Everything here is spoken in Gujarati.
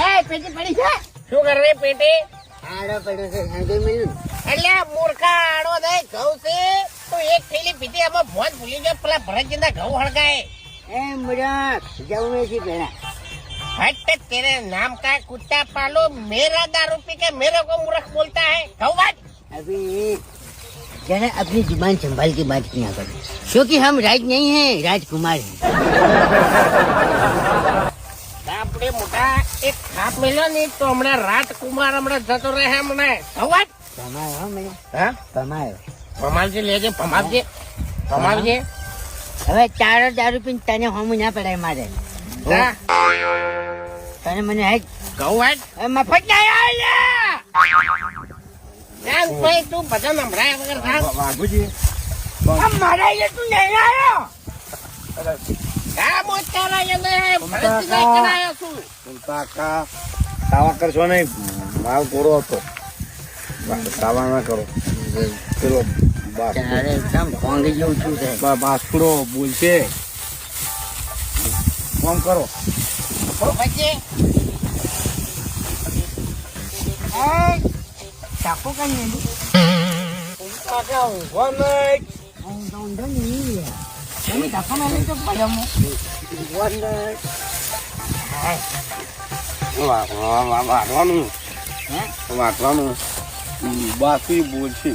એ પેટી પડી છે. શું કર રે પેટે? આડો પડ્યો છે સાંજે મળ્યું. એટલે મૂર્ખા આડો દે ઘઉં છે તો એક થેલી પીધી આમાં ભોજ ભૂલી ગયો પેલા ભરતજીના ઘઉં હળગાય. ए मुराद जाऊँ मैं सी पहना हट तेरे नाम का कुत्ता पालो मेरा दारू पी के मेरे को मूर्ख बोलता है घऊं बात. अभी जरा अपनी जुबान संभाल के बात किया करो क्योंकि हम राज नहीं हैं राजकुमार हैं. આપણે મોટા એક થાપ મેલ્યો ને તો હમણાં રાજકુમાર હમણાં જતો રહે હમણાં ઘઉં વાત. कमायो मैंने હા कमायो. ભમાવજે લેજે ભમાવજે ભમાવજે. હવે ચારો દારૂ પીને તને હોમ ના પડાય મારે. જા તને મને હે ઘઉં વાત. મફત ના આવ્યા. જાન ભાઈ તું બધા નંભરાય વગર થાક. વાઘુજી મારા એ તું નહીં આવ્યો. કા મોટા લાગે ને ભરતજી કરાયો છું. કાકા તાવા કરશો નહીં માલ પૂરો હતો તાવા ના કરો પેલો તારે એકદમ કોંગી જેવું છું છે. બાસુડો બોલશે ફોન કરો પછી ચાકો કઈ નહીં કાકા ઊંઘો નહીં. ઊંધો નહીં તમે ચાકો મારી તો પડ્યો વાંચવાનું હે વાંચવાનું બાકી બોલશે